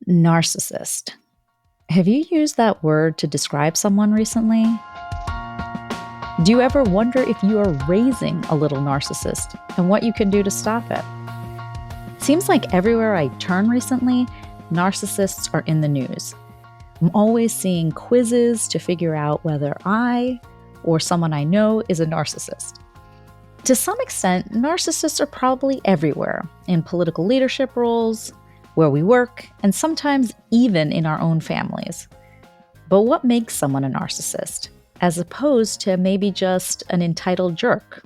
Narcissist. Have you used that word to describe someone recently? Do you ever wonder if you are raising a little narcissist and what you can do to stop it? Seems like everywhere I turn recently, narcissists are in the news. I'm always seeing quizzes to figure out whether I or someone I know is a narcissist. To some extent, narcissists are probably everywhere, in political leadership roles, where we work, and sometimes even in our own families. But what makes someone a narcissist, as opposed to maybe just an entitled jerk?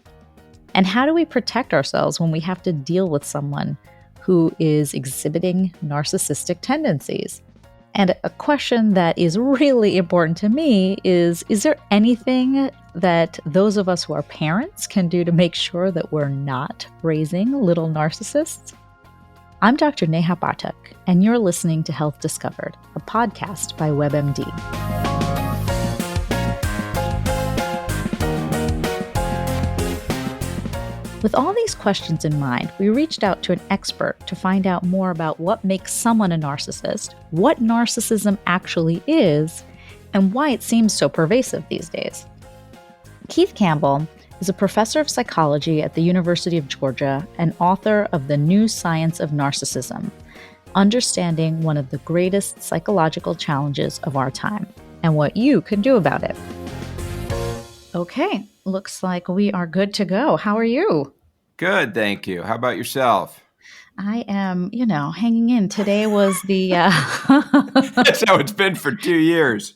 And how do we protect ourselves when we have to deal with someone who is exhibiting narcissistic tendencies? And a question that is really important to me is there anything that those of us who are parents can do to make sure that we're not raising little narcissists? I'm Dr. Neha Pathak, and you're listening to Health Discovered, a podcast by WebMD. With all these questions in mind, we reached out to an expert to find out more about what makes someone a narcissist, what narcissism actually is, and why it seems so pervasive these days. Keith Campbell is a professor of psychology at the University of Georgia and author of The New Science of Narcissism, Understanding One of the Greatest Psychological Challenges of Our Time, and what you can do about it. Okay, looks like we are good to go. How are you? Good, thank you. How about yourself? I am, hanging in. Today was the... That's how it's been for 2 years.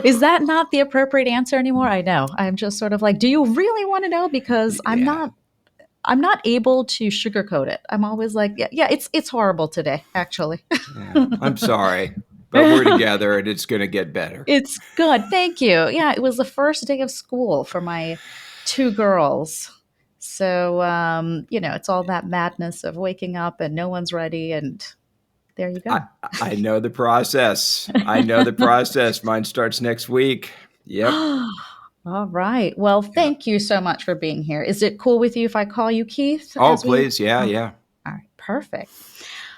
Is that not the appropriate answer anymore? I know. I'm just sort of like, do you really want to know? Because I'm not able to sugarcoat it. I'm always like, yeah, it's horrible today, actually. Yeah, I'm sorry, but we're together and it's going to get better. It's good. Thank you. Yeah, it was the first day of school for my two girls. So, it's all that madness of waking up and no one's ready. And there you go. I know the process. Mine starts next week. Yep. All right. Well, thank you so much for being here. Is it cool with you if I call you Keith? Oh, please. Yeah. All right. Perfect.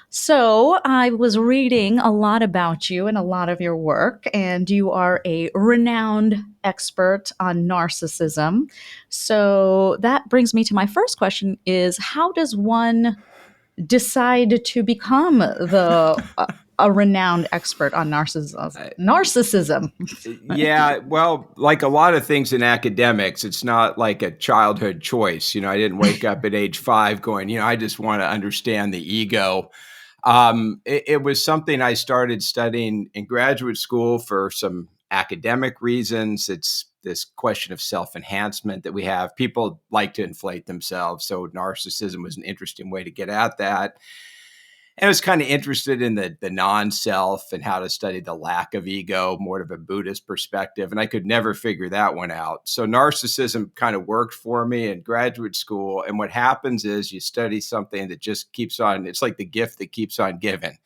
So I was reading a lot about you and a lot of your work, and you are a renowned expert on narcissism. So that brings me to my first question is, how does one decide to become a renowned expert on narcissism? Yeah, well, like a lot of things in academics, it's not like a childhood choice. I didn't wake up at age 5 going, I just want to understand the ego. It was something I started studying in graduate school for some academic reasons. It's this question of self-enhancement that we have. People like to inflate themselves. So narcissism was an interesting way to get at that. And I was kind of interested in the non-self and how to study the lack of ego, more of a Buddhist perspective. And I could never figure that one out. So narcissism kind of worked for me in graduate school. And what happens is you study something that just keeps on, it's like the gift that keeps on giving.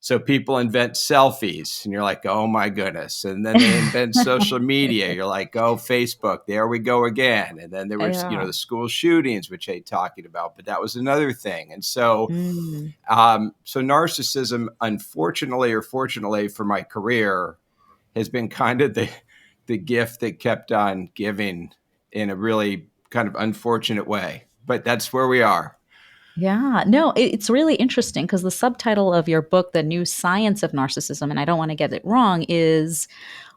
So people invent selfies and you're like, oh my goodness. And then they invent social media. You're like, oh, Facebook, there we go again. And then there was, the school shootings, which I hate talking about, but that was another thing. And so, so narcissism, unfortunately or fortunately for my career, has been kind of the gift that kept on giving in a really kind of unfortunate way. But that's where we are. Yeah, no, it's really interesting because the subtitle of your book, The New Science of Narcissism, and I don't want to get it wrong, is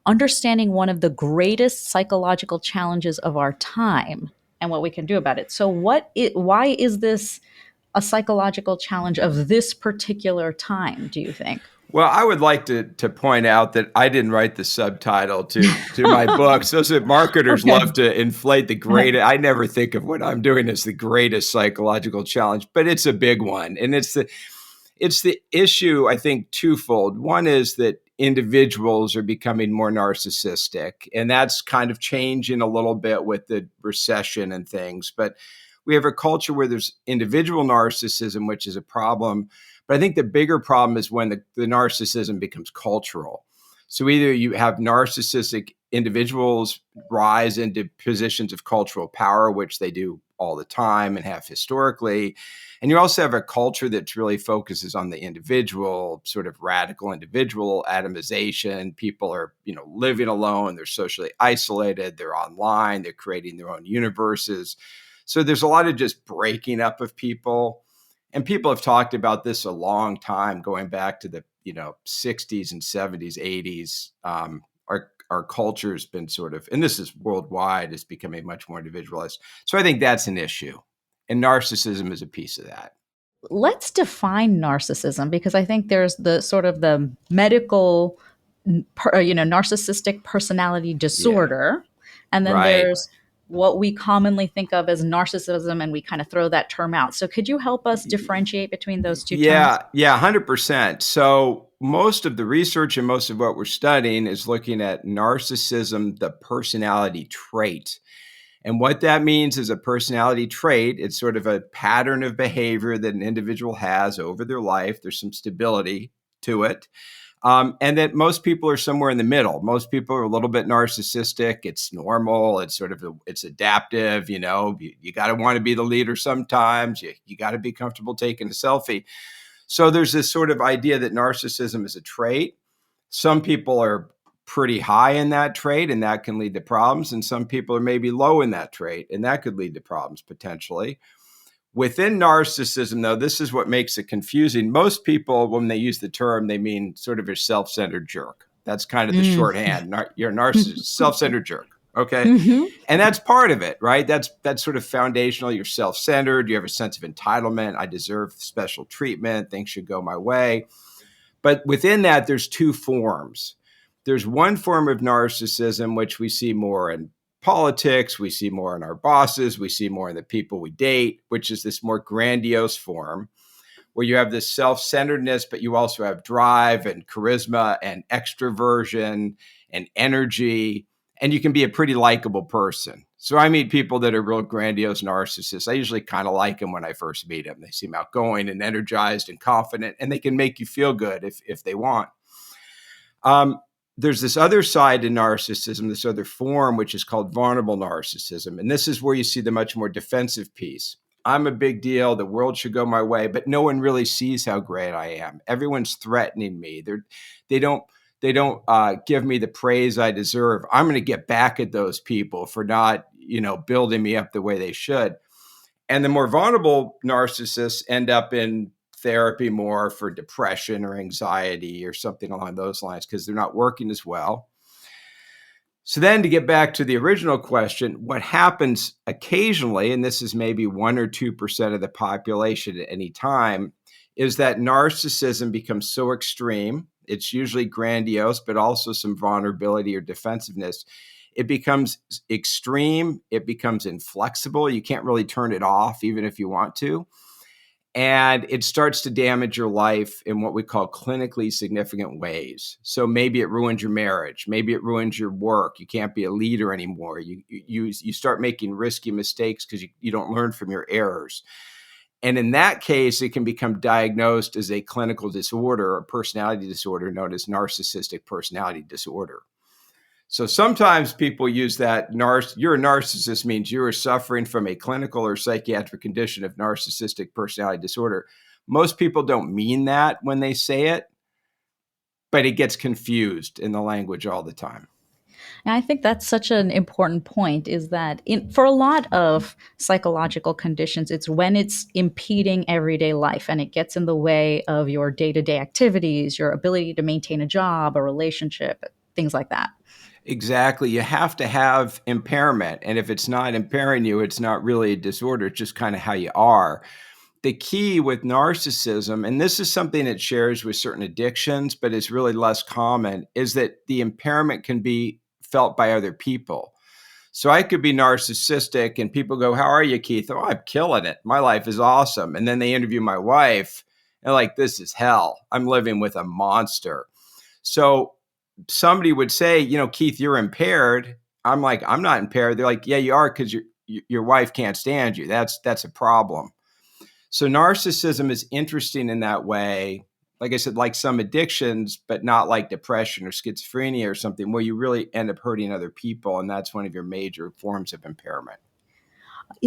Understanding One of the Greatest Psychological Challenges of Our Time and What We Can Do About It. So why is this a psychological challenge of this particular time, do you think? Well, I would like to point out that I didn't write the subtitle to my books. Those marketers love to inflate the greatest. I never think of what I'm doing as the greatest psychological challenge, but it's a big one. And it's the issue, I think, twofold. One is that individuals are becoming more narcissistic, and that's kind of changing a little bit with the recession and things. But we have a culture where there's individual narcissism, which is a problem. But I think the bigger problem is when the narcissism becomes cultural. So either you have narcissistic individuals rise into positions of cultural power, which they do all the time and have historically. And you also have a culture that really focuses on the individual, sort of radical individual atomization. People are, living alone. They're socially isolated. They're online. They're creating their own universes. So there's a lot of just breaking up of people. And people have talked about this a long time, going back to the 60s and 70s, 80s. Our culture has been sort of, and this is worldwide, is becoming much more individualized. So I think that's an issue. And narcissism is a piece of that. Let's define narcissism, because I think there's the sort of the medical, narcissistic personality disorder. Yeah. And then there's what we commonly think of as narcissism, and we kind of throw that term out. So could you help us differentiate between those two terms? Yeah, 100%. So most of the research and most of what we're studying is looking at narcissism, the personality trait. And what that means is a personality trait. It's sort of a pattern of behavior that an individual has over their life. There's some stability to it. And that most people are somewhere in the middle. Most people are a little bit narcissistic. It's normal. It's sort of, it's adaptive. You got to want to be the leader sometimes. You got to be comfortable taking a selfie. So there's this sort of idea that narcissism is a trait. Some people are pretty high in that trait, and that can lead to problems. And some people are maybe low in that trait, and that could lead to problems potentially. Within narcissism, though, this is what makes it confusing. Most people, when they use the term, they mean sort of a self-centered jerk. That's kind of the shorthand. You're a narcissist, self-centered jerk. Okay. Mm-hmm. And that's part of it, right? That's sort of foundational. You're self-centered. You have a sense of entitlement. I deserve special treatment. Things should go my way. But within that, there's two forms. There's one form of narcissism, which we see more in politics, we see more in our bosses, we see more in the people we date, which is this more grandiose form where you have this self-centeredness, but you also have drive and charisma and extroversion and energy, and you can be a pretty likable person. So I meet people that are real grandiose narcissists. I usually kind of like them when I first meet them. They seem outgoing and energized and confident, and they can make you feel good if they want. There's this other side to narcissism, this other form, which is called vulnerable narcissism. And this is where you see the much more defensive piece. I'm a big deal. The world should go my way, but no one really sees how great I am. Everyone's threatening me. They don't give me the praise I deserve. I'm going to get back at those people for not, building me up the way they should. And the more vulnerable narcissists end up in therapy more for depression or anxiety or something along those lines because they're not working as well. So then to get back to the original question, what happens occasionally, and this is maybe 1 or 2% of the population at any time, is that narcissism becomes so extreme. It's usually grandiose, but also some vulnerability or defensiveness. It becomes extreme. It becomes inflexible. You can't really turn it off, even if you want to. And it starts to damage your life in what we call clinically significant ways. So maybe it ruins your marriage. Maybe it ruins your work. You can't be a leader anymore. You start making risky mistakes because you don't learn from your errors. And in that case, it can become diagnosed as a clinical disorder, a personality disorder known as narcissistic personality disorder. So sometimes people use that you're a narcissist means you are suffering from a clinical or psychiatric condition of narcissistic personality disorder. Most people don't mean that when they say it, but it gets confused in the language all the time. And I think that's such an important point, is that for a lot of psychological conditions, it's when it's impeding everyday life and it gets in the way of your day-to-day activities, your ability to maintain a job, a relationship, things like that. Exactly. You have to have impairment. And if it's not impairing you, it's not really a disorder. It's just kind of how you are. The key with narcissism, and this is something it shares with certain addictions, but is really less common, is that the impairment can be felt by other people. So I could be narcissistic and people go, "How are you, Keith?" "Oh, I'm killing it. My life is awesome." And then they interview my wife and like, "This is hell. I'm living with a monster." So somebody would say, "Keith, you're impaired." I'm like, "I'm not impaired." They're like, "Yeah, you are, because your wife can't stand you. That's a problem." So narcissism is interesting in that way. Like I said, like some addictions, but not like depression or schizophrenia or something where you really end up hurting other people. And that's one of your major forms of impairment.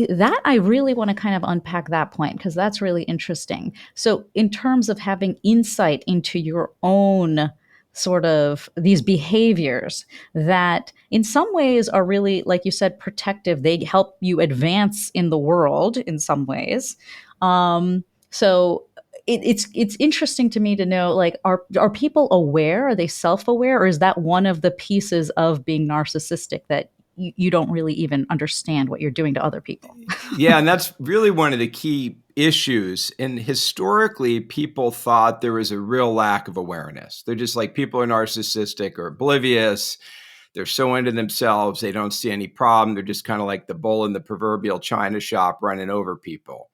That I really want to kind of unpack that point because that's really interesting. So, in terms of having insight into your own sort of these behaviors that in some ways are really, like you said, protective, they help you advance in the world in some ways. So, it's interesting to me to know, like, are people aware? Are they self-aware, or is that one of the pieces of being narcissistic that you don't really even understand what you're doing to other people? Yeah, and that's really one of the key issues. And historically, people thought there was a real lack of awareness. They're just like people are narcissistic or oblivious. They're so into themselves, they don't see any problem. They're just kind of like the bull in the proverbial china shop running over people.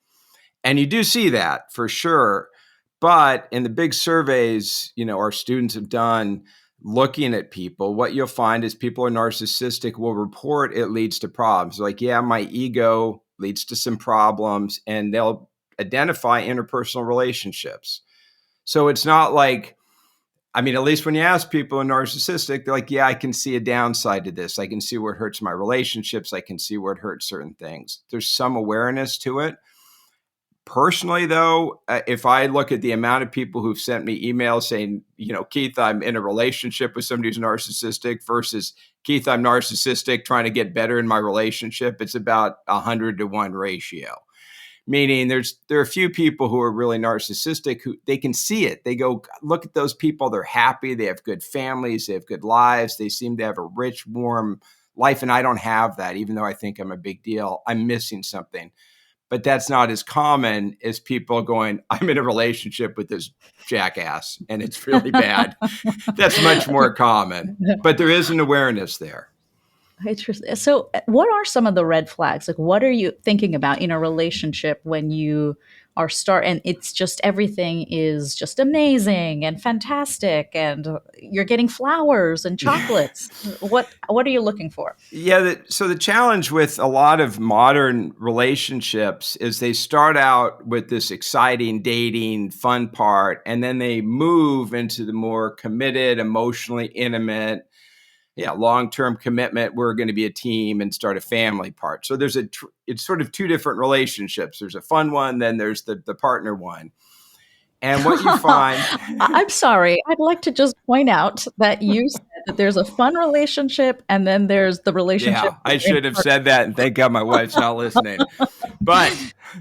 And you do see that for sure. But in the big surveys, our students have done looking at people, what you'll find is people are narcissistic will report it leads to problems. Like, yeah, my ego leads to some problems, and they'll identify interpersonal relationships. So it's not like, I mean, at least when you ask people who are narcissistic, they're like, yeah, I can see a downside to this. I can see where it hurts my relationships. I can see where it hurts certain things. There's some awareness to it. Personally, though, if I look at the amount of people who've sent me emails saying, Keith, I'm in a relationship with somebody who's narcissistic versus Keith, I'm narcissistic trying to get better in my relationship, it's about 100-to-1 ratio. Meaning there are a few people who are really narcissistic who they can see it. They go, look at those people. They're happy. They have good families. They have good lives. They seem to have a rich, warm life. And I don't have that, even though I think I'm a big deal. I'm missing something. But that's not as common as people going, I'm in a relationship with this jackass and it's really bad. That's much more common. But there is an awareness there. Interesting. So, what are some of the red flags? Like, what are you thinking about in a relationship when you are and it's just everything is just amazing and fantastic, and you're getting flowers and chocolates. What are you looking for? Yeah. So the challenge with a lot of modern relationships is they start out with this exciting dating, fun part, and then they move into the more committed, emotionally intimate, long-term commitment. We're going to be a team and start a family part. So it's sort of two different relationships. There's a fun one, then there's the partner one. And what you find, I'm sorry, I'd like to just point out that you said that there's a fun relationship and then there's the relationship. Yeah, I should have said that, and thank God my wife's not listening. But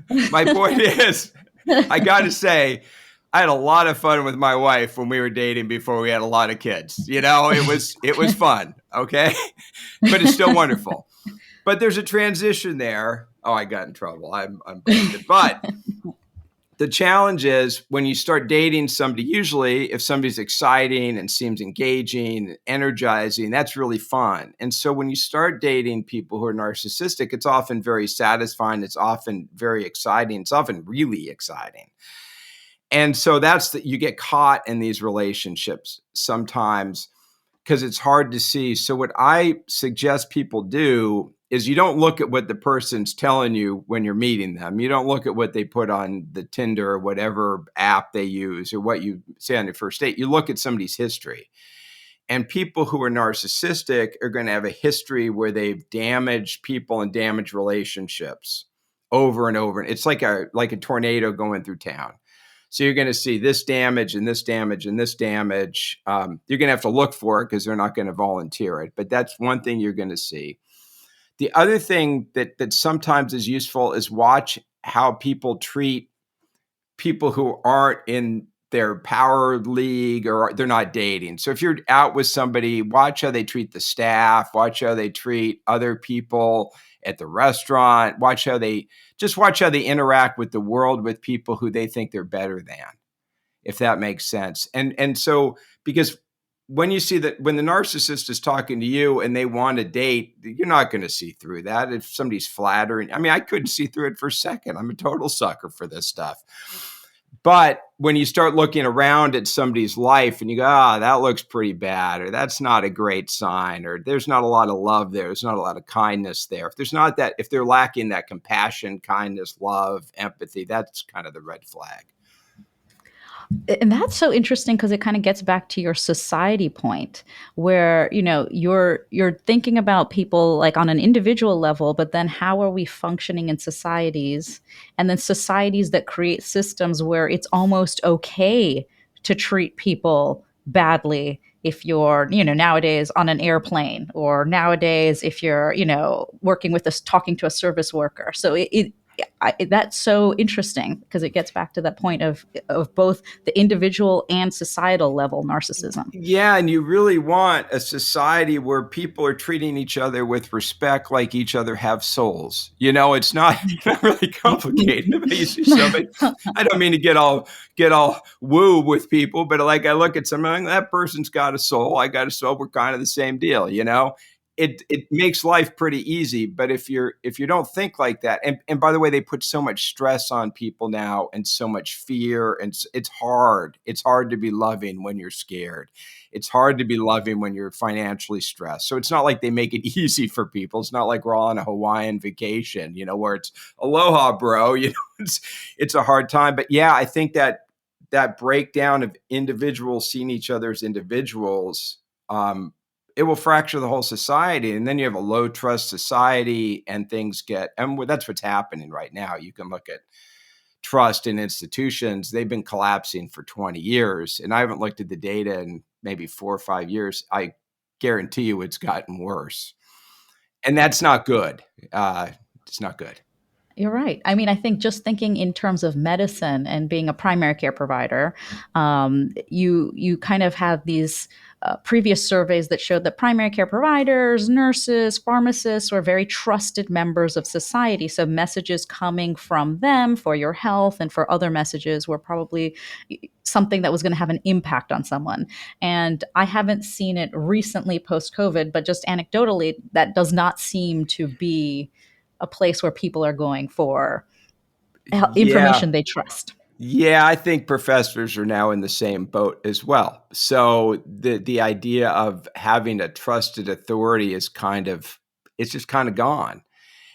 my point is, I got to say, I had a lot of fun with my wife when we were dating before we had a lot of kids. It was fun, okay? But it's still wonderful. But there's a transition there. Oh, I got in trouble. I'm busted. But the challenge is when you start dating somebody, usually if somebody's exciting and seems engaging and energizing, that's really fun. And so when you start dating people who are narcissistic, it's often very satisfying. It's often very exciting. It's often really exciting. And so you get caught in these relationships sometimes because it's hard to see. So what I suggest people do is you don't look at what the person's telling you when you're meeting them. You don't look at what they put on the Tinder or whatever app they use or what you say on your first date. You look at somebody's history. And people who are narcissistic are going to have a history where they've damaged people and damaged relationships over and over. It's like a tornado going through town. So you're going to see this damage and this damage and this damage. You're going to have to look for it because they're not going to volunteer it. But that's one thing you're going to see. The other thing that sometimes is useful is watch how people treat people who aren't in their power league or they're not dating. So if you're out with somebody, watch how they treat the staff, watch how they treat other people at the restaurant, watch how they interact with the world with people who they think they're better than, if that makes sense. And so, because when you see that when the narcissist is talking to you and they want to date, you're not going to see through that. If somebody's flattering, I mean, I couldn't see through it for a second. I'm a total sucker for this stuff. But when you start looking around at somebody's life and you go, that looks pretty bad, or that's not a great sign, or there's not a lot of love there, there's not a lot of kindness there. If they're lacking that compassion, kindness, love, empathy, that's kind of the red flag. And that's so interesting because it kind of gets back to your society point where, you're thinking about people like on an individual level, but then how are we functioning in societies, and then societies that create systems where it's almost okay to treat people badly if you're, nowadays on an airplane, or nowadays if you're, working with us, talking to a service worker. So that's so interesting because it gets back to that point of both the individual and societal level narcissism. Yeah, and you really want a society where people are treating each other with respect, like each other have souls. It's not, not really complicated. If you see somebody, I don't mean to get all woo with people, but like I look at someone, that person's got a soul. I got a soul. We're kind of the same deal. It makes life pretty easy. But if you don't think like that, and by the way, they put so much stress on people now and so much fear, and it's hard. It's hard to be loving when you're scared. It's hard to be loving when you're financially stressed. So it's not like they make it easy for people. It's not like we're all on a Hawaiian vacation, where it's aloha, bro. It's a hard time. But yeah, I think that breakdown of individuals seeing each other as individuals, it will fracture the whole society. And then you have a low trust society, and that's what's happening right now. You can look at trust in institutions. They've been collapsing for 20 years. And I haven't looked at the data in maybe 4 or 5 years. I guarantee you it's gotten worse. And that's not good. It's not good. You're right. I mean, I think just thinking in terms of medicine and being a primary care provider, you kind of have these previous surveys that showed that primary care providers, nurses, pharmacists were very trusted members of society. So messages coming from them for your health and for other messages were probably something that was going to have an impact on someone. And I haven't seen it recently post COVID, but just anecdotally, that does not seem to be a place where people are going for Yeah. information they trust. Yeah, I think professors are now in the same boat as well. So the idea of having a trusted authority it's just kind of gone.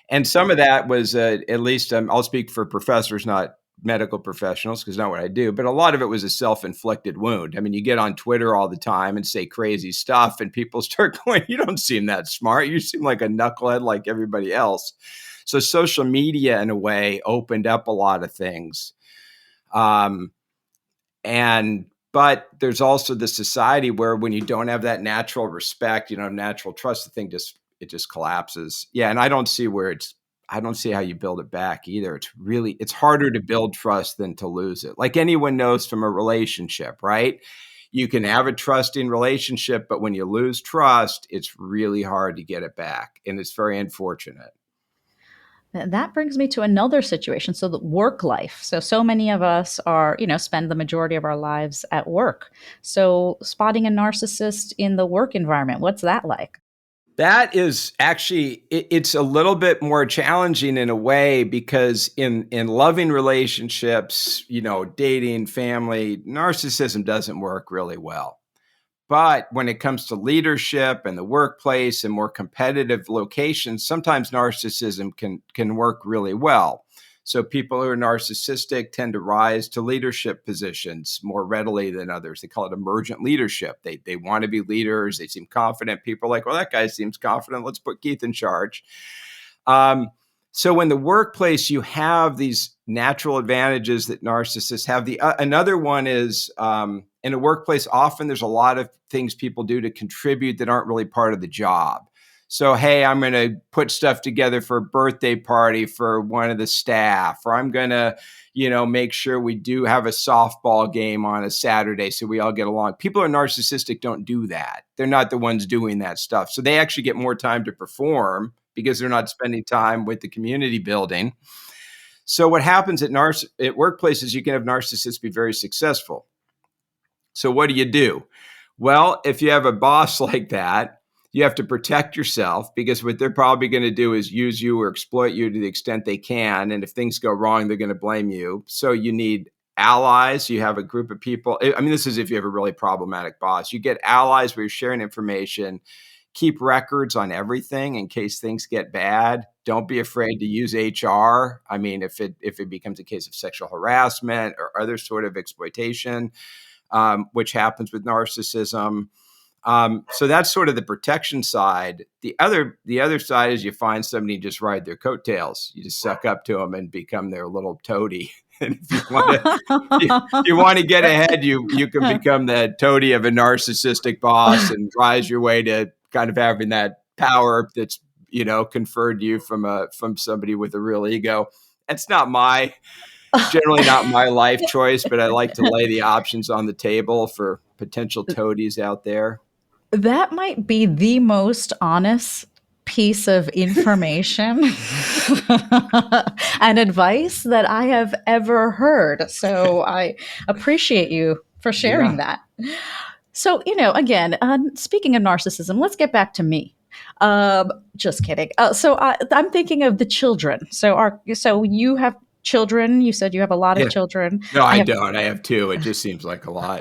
And some of that was at least I'll speak for professors, not medical professionals, because not what I do. But a lot of it was a self-inflicted wound. I mean, you get on Twitter all the time and say crazy stuff, and people start going, "You don't seem that smart. You seem like a knucklehead like everybody else." So social media, in a way, opened up a lot of things. Um, and but there's also the society where when you don't have that natural respect, you don't have natural trust, the thing just collapses. Yeah, and I don't see how you build it back either. It's harder to build trust than to lose it. Like anyone knows from a relationship, right? You can have a trusting relationship, but when you lose trust, it's really hard to get it back. And it's very unfortunate. That brings me to another situation. So the work life. So many of us are, spend the majority of our lives at work. So spotting a narcissist in the work environment, what's that like? That is actually it's a little bit more challenging in a way because in loving relationships, dating, family, narcissism doesn't work really well. But when it comes to leadership and the workplace and more competitive locations, sometimes narcissism can work really well. So people who are narcissistic tend to rise to leadership positions more readily than others. They call it emergent leadership. They want to be leaders. They seem confident. People are like, well, that guy seems confident. Let's put Keith in charge. So in the workplace, you have these natural advantages that narcissists have. Another one is in a workplace, often there's a lot of things people do to contribute that aren't really part of the job. So, hey, I'm going to put stuff together for a birthday party for one of the staff, or I'm going to, make sure we do have a softball game on a Saturday so we all get along. People who are narcissistic don't do that. They're not the ones doing that stuff. So they actually get more time to perform because they're not spending time with the community building. So what happens at workplaces, you can have narcissists be very successful. So what do? Well, if you have a boss like that, you have to protect yourself because what they're probably going to do is use you or exploit you to the extent they can. And if things go wrong, they're going to blame you. So you need allies. You have a group of people. I mean, this is if you have a really problematic boss. You get allies where you're sharing information, keep records on everything in case things get bad. Don't be afraid to use HR. I mean, if it becomes a case of sexual harassment or other sort of exploitation, which happens with narcissism. So that's sort of the protection side. The other side is you find somebody and just ride their coattails. You just suck up to them and become their little toady. And if you want to get ahead, you can become the toady of a narcissistic boss and rise your way to kind of having that power that's conferred to you from somebody with a real ego. That's generally not my life choice, but I like to lay the options on the table for potential toadies out there. That might be the most honest piece of information and advice that I have ever heard. So I appreciate you for sharing that. So, again, speaking of narcissism, let's get back to me. Just kidding. I'm thinking of the children. So you have children. You said you have a lot of children. No, I don't. I have 2. It just seems like a lot.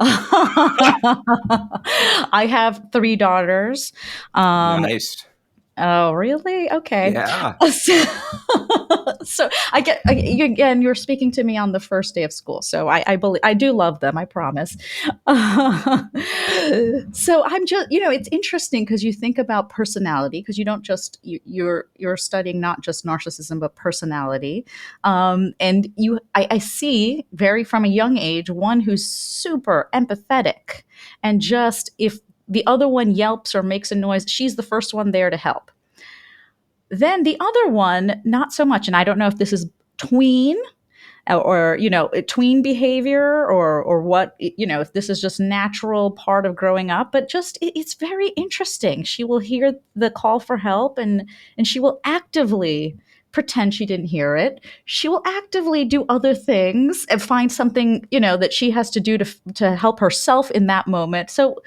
I have 3 daughters. Nice. Oh, really? Okay. Yeah. So again, you're speaking to me on the first day of school. So I believe I do love them. I promise. So I'm just, it's interesting because you think about personality, because you don't just, you're studying not just narcissism, but personality. And I see from a young age, one who's super empathetic, and just, if the other one yelps or makes a noise, she's the first one there to help. Then the other one, not so much. And I don't know if this is tween or tween behavior or what, if this is just natural part of growing up, but just it's very interesting. She will hear the call for help and she will actively pretend she didn't hear it. She will actively do other things and find something, that she has to do to help herself in that moment. So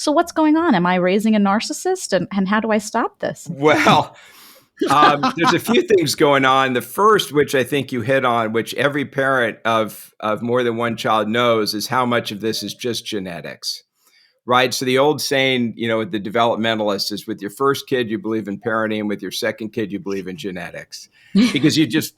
what's going on? Am I raising a narcissist, and how do I stop this? Well, there's a few things going on. The first, which I think you hit on, which every parent of more than one child knows, is how much of this is just genetics. Right. So the old saying, with the developmentalists is, with your first kid, you believe in parenting. With your second kid, you believe in genetics, because you just,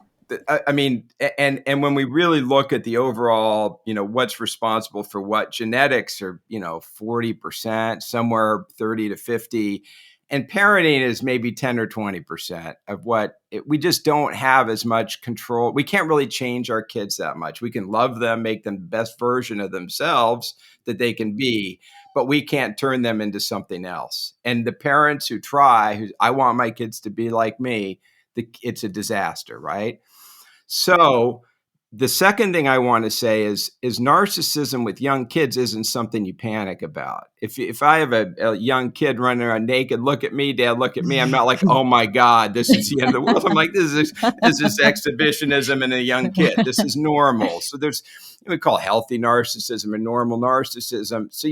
I mean, and when we really look at the overall, what's responsible for what, genetics are, 40%, somewhere 30 to 50. And parenting is maybe 10 or 20% of what we just don't have as much control. We can't really change our kids that much. We can love them, make them the best version of themselves that they can be, but we can't turn them into something else. And the parents who try, I want my kids to be like me, it's a disaster, right? So the second thing I want to say is narcissism with young kids isn't something you panic about. If I have a young kid running around naked, look at me, Dad, look at me, I'm not like, oh my God, this is the end of the world. I'm like, this is exhibitionism in a young kid. This is normal. So there's, we call healthy narcissism and normal narcissism. So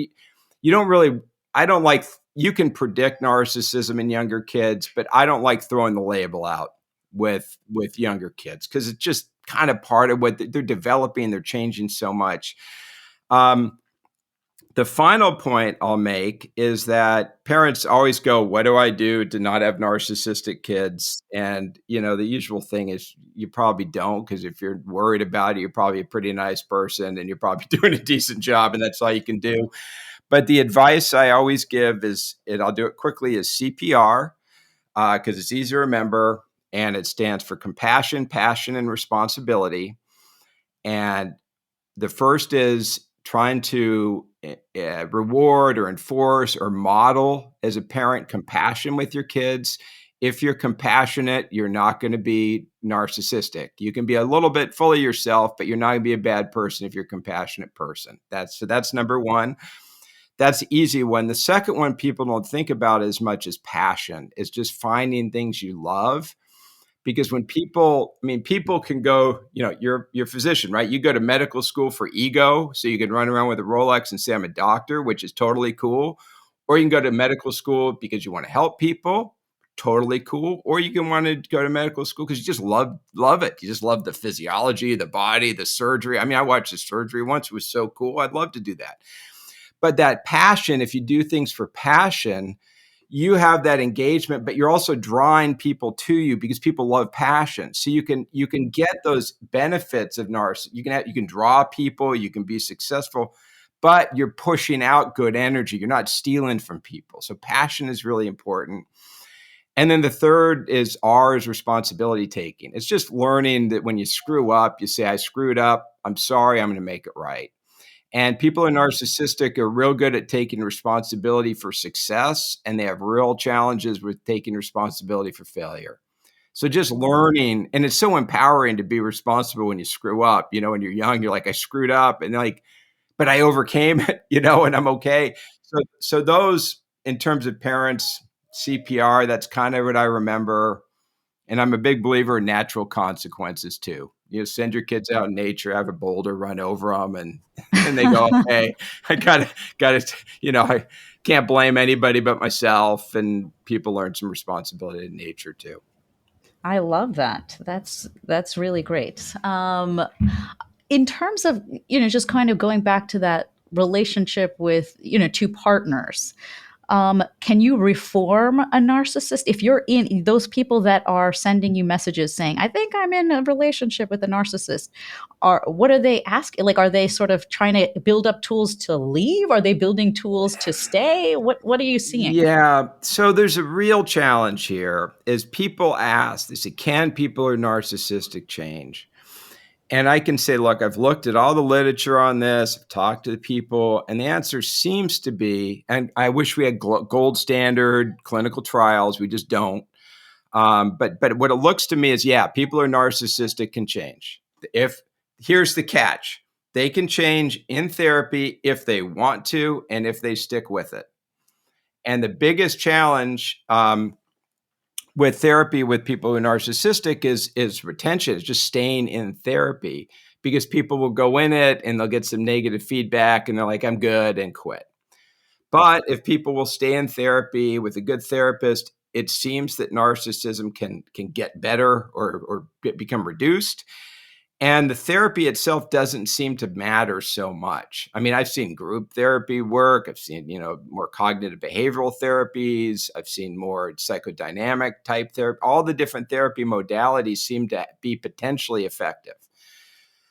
you don't really, I don't like, you can predict narcissism in younger kids, but I don't like throwing the label out with younger kids, because it's just kind of part of what they're developing. They're changing so much. The final point I'll make is that parents always go, what do I do to not have narcissistic kids? And, the usual thing is you probably don't, because if you're worried about it, you're probably a pretty nice person and you're probably doing a decent job, and that's all you can do. But the advice I always give is, and I'll do it quickly, is CPR, because it's easy to remember. And it stands for compassion, passion, and responsibility. And the first is trying to reward or enforce or model, as a parent, compassion with your kids. If you're compassionate, you're not going to be narcissistic. You can be a little bit full of yourself, but you're not going to be a bad person if you're a compassionate person. That's number one. That's the easy one. The second one people don't think about as much as passion, is just finding things you love. Because when people can go, you're a physician, right? You go to medical school for ego, so you can run around with a Rolex and say, I'm a doctor, which is totally cool. Or you can go to medical school because you want to help people, totally cool. Or you can want to go to medical school because you just love it. You just love the physiology, the body, the surgery. I mean, I watched the surgery once. It was so cool. I'd love to do that. But that passion, if you do things for passion, you have that engagement, but you're also drawing people to you because people love passion. So you can get those benefits of narcissism. You can draw people, you can be successful, but you're pushing out good energy. You're not stealing from people. So passion is really important. And then the third is R is responsibility taking. It's just learning that when you screw up, you say, I screwed up. I'm sorry. I'm going to make it right. And people who are narcissistic are real good at taking responsibility for success, and they have real challenges with taking responsibility for failure. So just learning, and it's so empowering to be responsible when you screw up. When you're young, you're like, I screwed up, and like, but I overcame it, and I'm okay. So those, in terms of parents, CPR, that's kind of what I remember. And I'm a big believer in natural consequences too. Send your kids out in nature, have a boulder run over them, and they go, okay, I got I can't blame anybody but myself. And people learn some responsibility in nature too. I love that. That's really great. In terms of just kind of going back to that relationship with two partners, can you reform a narcissist if you're in those people that are sending you messages saying, I think I'm in a relationship with a narcissist? What are they asking? Like, are they sort of trying to build up tools to leave? Are they building tools to stay? What are you seeing? Yeah. So there's a real challenge here is people ask, they say, can people who are narcissistic change? And I can say, look, I've looked at all the literature on this, I've talked to the people, and the answer seems to be, and I wish we had gold standard clinical trials, we just don't. But what it looks to me is, yeah, people who are narcissistic can change. Here's the catch. They can change in therapy if they want to and if they stick with it. And the biggest challenge with therapy with people who are narcissistic is retention. It's just staying in therapy, because people will go in it and they'll get some negative feedback and they're like, I'm good, and quit. But if people will stay in therapy with a good therapist, it seems that narcissism can get better or become reduced. And the therapy itself doesn't seem to matter so much. I mean, I've seen group therapy work. I've seen, more cognitive behavioral therapies. I've seen more psychodynamic type therapy. All the different therapy modalities seem to be potentially effective.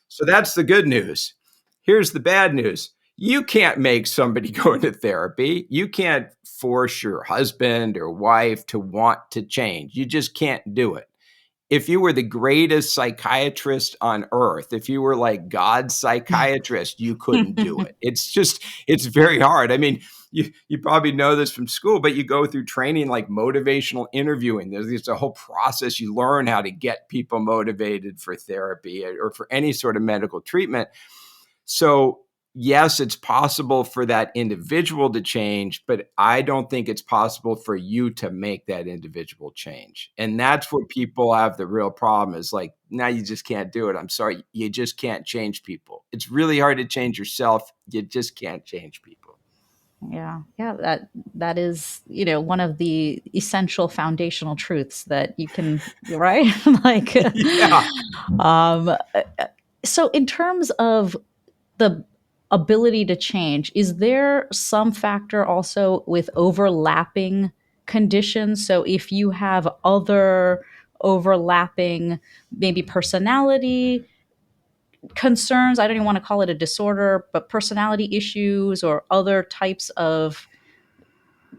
So that's the good news. Here's the bad news. You can't make somebody go into therapy. You can't force your husband or wife to want to change. You just can't do it. If you were the greatest psychiatrist on earth, if you were like God's psychiatrist, you couldn't do it. It's very hard. I mean, you probably know this from school, but you go through training like motivational interviewing. There's a whole process. You learn how to get people motivated for therapy or for any sort of medical treatment. So yes, it's possible for that individual to change, but I don't think it's possible for you to make that individual change. And that's where people have the real problem is like, now you just can't do it. I'm sorry. You just can't change people. It's really hard to change yourself. You just can't change people. Yeah, that is, one of the essential foundational truths that you can, right? Like, Yeah. um, so in terms of the ability to change, is there some factor also with overlapping conditions? So if you have other overlapping, maybe personality concerns, I don't even want to call it a disorder, but personality issues or other types of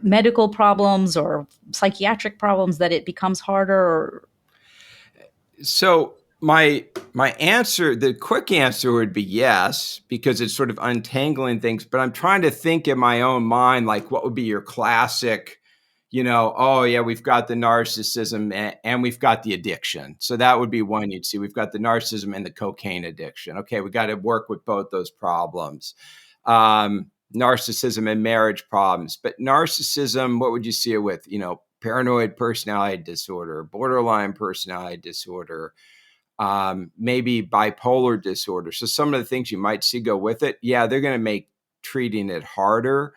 medical problems or psychiatric problems, that it becomes harder? Or So my answer, the quick answer would be yes, because it's sort of untangling things. But I'm trying to think in my own mind, like what would be your classic, oh yeah, we've got the narcissism and we've got the addiction. So that would be one you'd see. We've got the narcissism and the cocaine addiction. Okay, we got to work with both those problems. Narcissism and marriage problems. But narcissism, what would you see it with? Paranoid personality disorder, borderline personality disorder, maybe bipolar disorder. So some of the things you might see go with it, yeah, they're going to make treating it harder.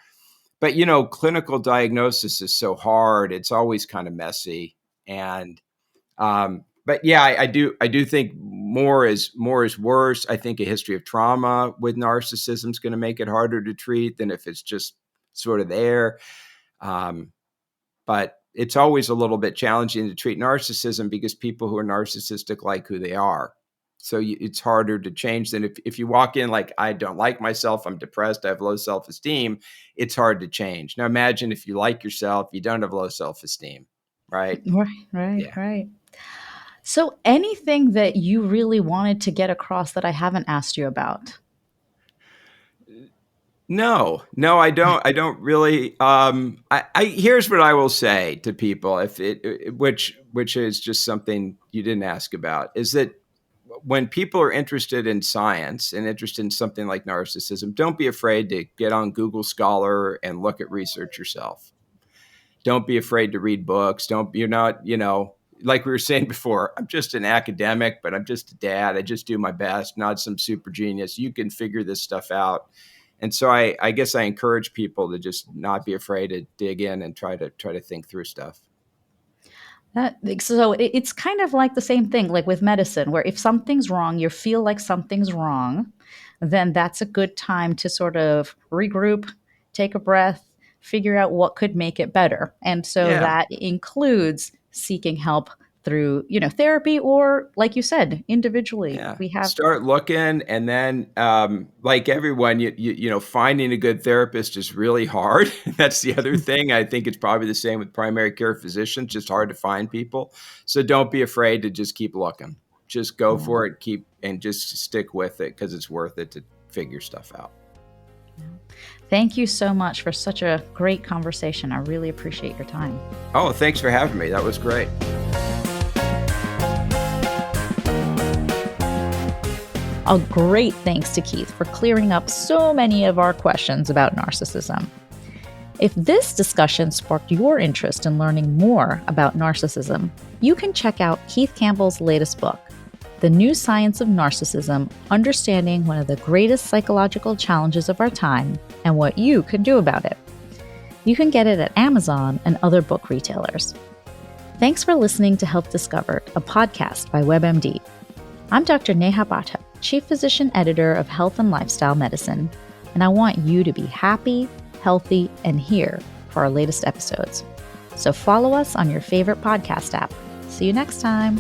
But, clinical diagnosis is so hard. It's always kind of messy. And, but yeah, I do think more is worse. I think a history of trauma with narcissism is going to make it harder to treat than if it's just sort of there. But it's always a little bit challenging to treat narcissism because people who are narcissistic like who they are. So it's harder to change than if you walk in like, I don't like myself, I'm depressed, I have low self-esteem, it's hard to change. Now imagine if you like yourself, you don't have low self-esteem, right? Yeah. Right. So anything that you really wanted to get across that I haven't asked you about? No, I don't really. Here's what I will say to people, which is just something you didn't ask about, is that when people are interested in science and interested in something like narcissism, don't be afraid to get on Google Scholar and look at research yourself. Don't be afraid to read books. You're not, like we were saying before, I'm just an academic, but I'm just a dad. I just do my best, not some super genius. You can figure this stuff out. And so I guess I encourage people to just not be afraid to dig in and try to think through stuff. So it's kind of like the same thing, like with medicine, where if something's wrong, you feel like something's wrong, then that's a good time to sort of regroup, take a breath, figure out what could make it better. And so Yeah. that includes seeking help through, therapy or, like you said, individually. Yeah. We have Start looking, and then, like everyone, finding a good therapist is really hard. That's the other thing. I think it's probably the same with primary care physicians, just hard to find people. So don't be afraid to just keep looking. Just go for it, and just stick with it because it's worth it to figure stuff out. Thank you so much for such a great conversation. I really appreciate your time. Oh, thanks for having me. That was great. A great thanks to Keith for clearing up so many of our questions about narcissism. If this discussion sparked your interest in learning more about narcissism, you can check out Keith Campbell's latest book, The New Science of Narcissism: Understanding One of the Greatest Psychological Challenges of Our Time and What You Can Do About It. You can get it at Amazon and other book retailers. Thanks for listening to Health Discovered, a podcast by WebMD. I'm Dr. Neha Bhatta, Chief Physician Editor of Health and Lifestyle Medicine, and I want you to be happy, healthy, and here for our latest episodes. So follow us on your favorite podcast app. See you next time.